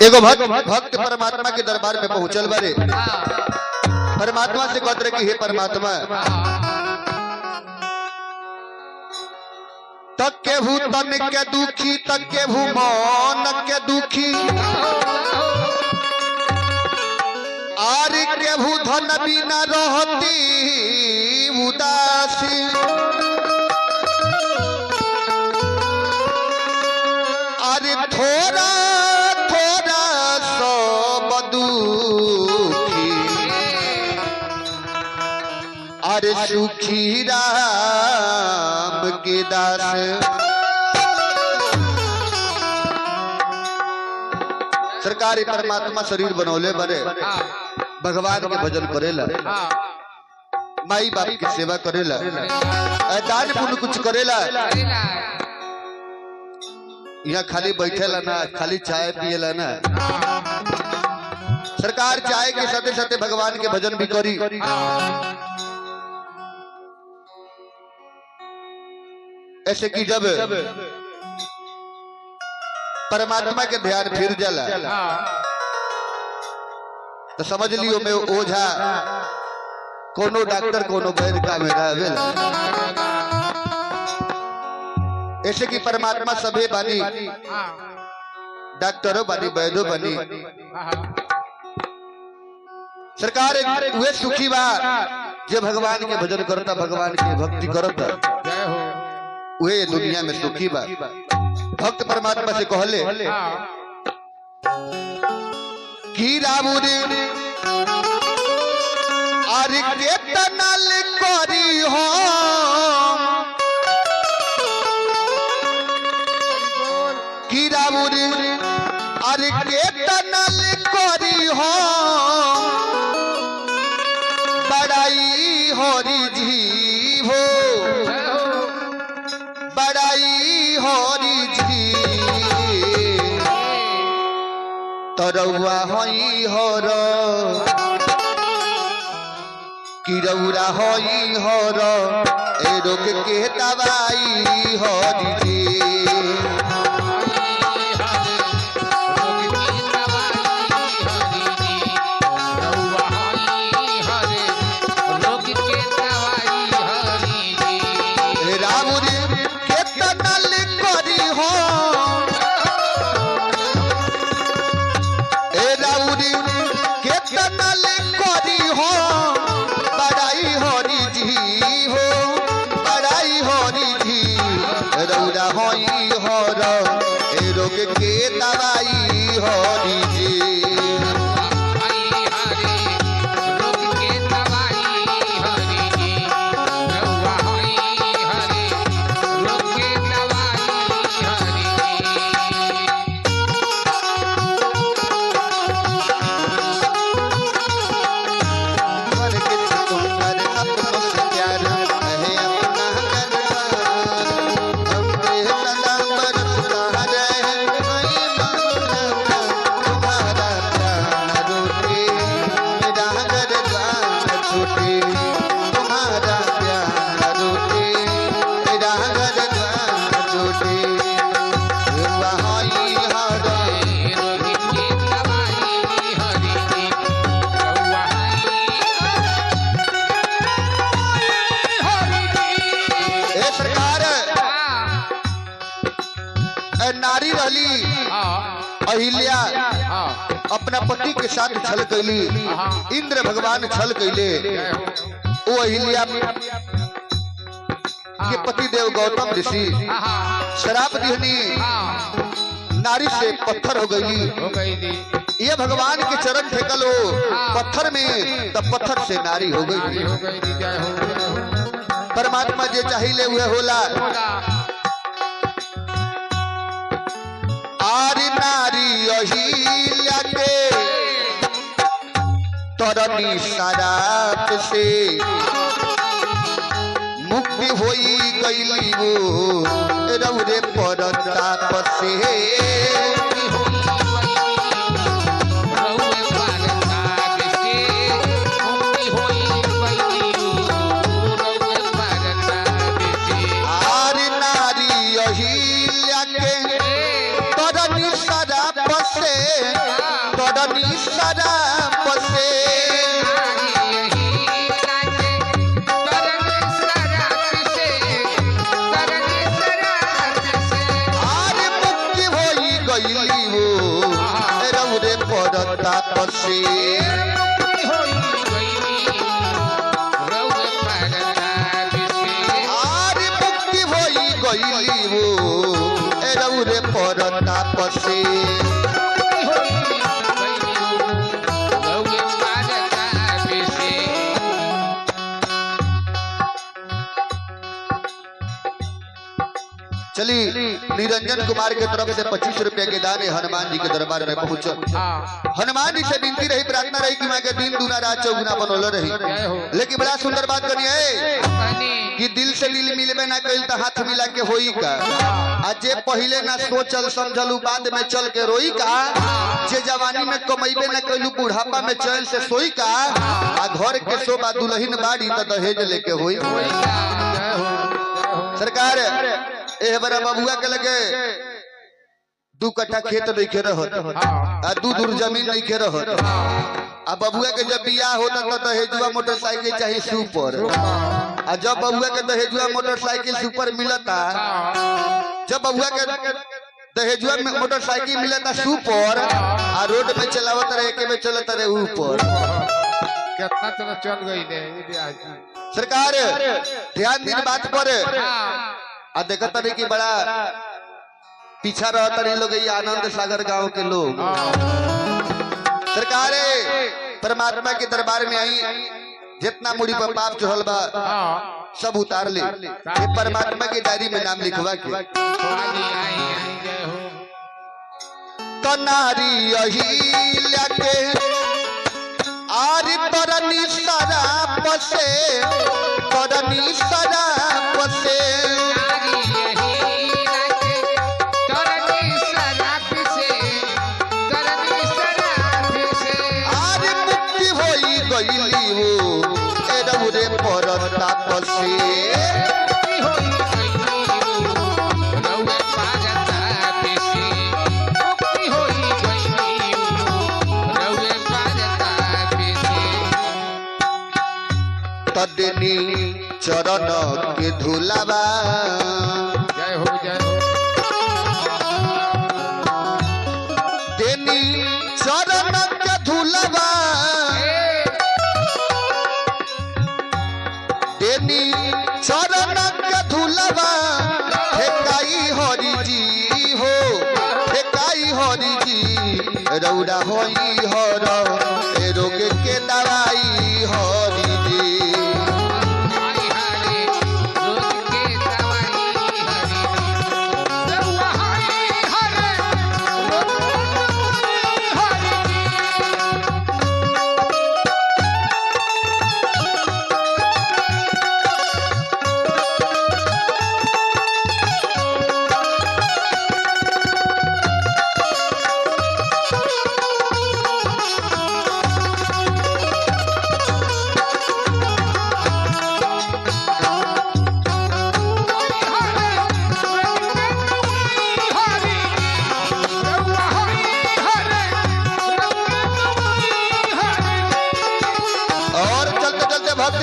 एगो भक्त परमात्मा के दरबार में पहुंचल बारे। परमात्मा से कहते कि हे परमात्मा, तक के भू तन के दुखी, तक के भू मन के दुखी, आर के भू धन बिना रहती उदासी, अरे थोड़ा थोड़ा सब दुखी, अरे सुखी राम के दास। सरकारी परमात्मा शरीर बनौले बरे, भगवान के भजन करेला, माई बाप की सेवा करेला, दान पुण्य कुछ करेला। यहाँ खाली बैठेला ना, खाली चाय पिएला ना। सरकार चाय के साथे साथे भगवान के भजन भी करी। ऐसे कि जब परमात्मा के ध्यान फिर जाला तो समझ लियो मैं ओझा कोनो डॉक्टर कोनो वैद्य का में रहेला। ऐसे कि परमात्मा सभे बानी, डॉक्टरों बानी, वैद्यो बानी। सरकार वे सुखी बा जे भगवान के भजन करता, भगवान की भक्ति करता, वे दुनिया में सुखी बा। भक्त परमात्मा से कहले कि रामुरी आरे केतना ले करी हो, कि रामुरी आरे केतना ले करी हो, बड़ाई होरी जी हो, बड़ाई होरी जी, तरौआ होई होर, किरौरा होई होर, ए रोग के दवाई होरी जी। के दवाई होरी जी, नारी रहली अहिल्या, अपना पति के साथ छल कैली। इंद्र भगवान छल कैले, वो अहिल्या के पति देव गौतम ऋषि शराब दिहनी, नारी से पत्थर हो गई। ये भगवान के चरण फेंकल हो पत्थर में, तब पत्थर से नारी हो गई। परमात्मा जे चाहिए हुए होला। आरी नारी अहिल्या के तरनी शराब से मुक्ति होई गईली वो रौरे परताप से। आरी नारी अहिल्या के तरनी शराब से परनी शराब से आरे मुक्ति होई गईली वो रौरे परताप से आरे मुक्ति होई गईली वो रौरे परताप से चली निरंजन कुमार के तरफ से 25 रुपए के दान हनुमान जी के दरबार में पहुंचे। हनुमान जी से विनती रही, प्रार्थना रही कि मैं के दिन दूना रात चौगुना बनोल रही। लेकिन बड़ा सुंदर बात करनी है कि दिल से दिल मिलबे ना कइल त हाथ मिला के होई का। आज जे पहले ना सोचल समझलू बाद में चल के रोई का। जे जवानी में कमैबे ना कइलू बुढ़ापा में चैन से सोई का। आ घर के शोभा दुल्हन बाड़ी त दहेज लेके होई। सरकार ए बड़ा बबुआ के लगे 2 कट्ठा खेत नहीं रहत आ 2 दूर जमीन नहीं रहत। आ बबुआ के जब बियाह होता तो दहेजुआ मोटरसाइकिल चाहिए सुपर। आ जब बबुआ के दहेजुआ मोटरसाइकिल सुपर मिलता, जब बबुआ के दहेजुआ मोटरसाइकिल मिलता सुपर आ रोड में चलावत रहे के में चलत रहे ऊपर। कितना चल गई सरकार ध्यान दिन बात पर आ देखता नहीं कि बड़ा पीछा रहता नहीं लोग ये आनंद सागर गांव के लोग। सरकार परमात्मा के दरबार में आई, जितना मुड़ी पर पाप चढ़ल बा सब उतार ले। ये परमात्मा की डायरी में नाम लिखवा के कनारी यही लगे आरी परनी शराब से परनी शराब से परताप से तदनी चरण के धुलावा जय हो जय हो देनी चरण के धुलावा देनी चरण के धुलावा फेकाई हरि जी हो फेकाई हरि जी रौड़ा होई हर ए रोग के दवाई हरि जी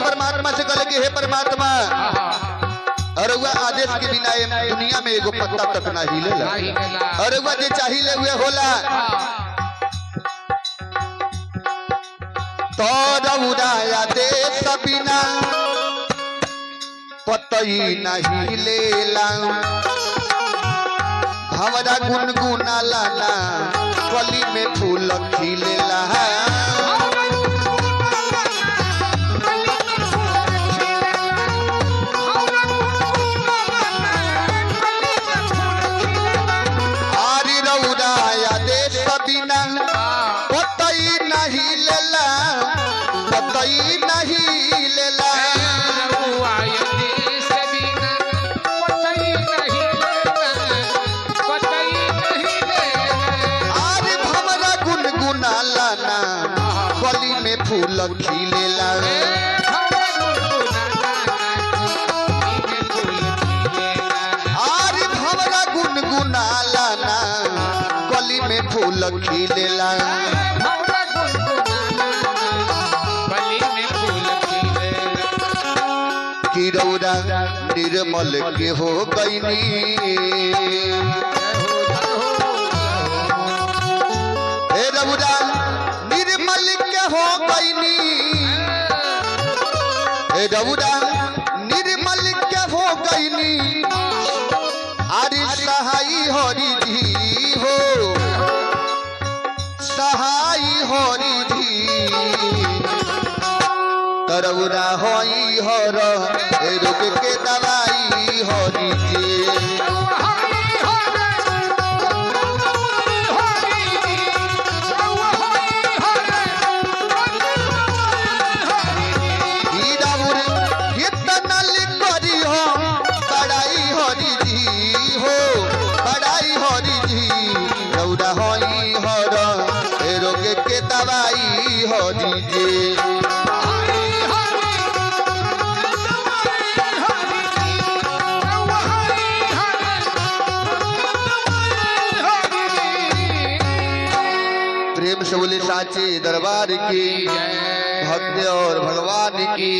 परमात्मा से कहले कि हे परमात्मा अरे वह आदेश के बिना दुनिया में एगो पत्ता तक ना हिलेला। अरे वह जे चाहिए हुए होला तो रउरा आदेश बिना पतई नहीं हिलेला। भवरा गुनगुना लाना कली में फूल खिलेला। फूल खिलेला आरी भवरा गुनगुनाला ना कली में फूल खिलेला भौरा गुनगुनाना बली में फूल खिलेला कि रौरा निर्मल के हो गईनी हे रौरा निर्मल के हो गईनी हे रौरा निर्मल के हो गईनी अरे सहाई हरि जी हो सहाई हरि जी तरौरा होई हर रोग के दवाई हरि जी के दवाई हो दीजिए प्रेम से बोले साचे दरबार की भक्त और भगवान की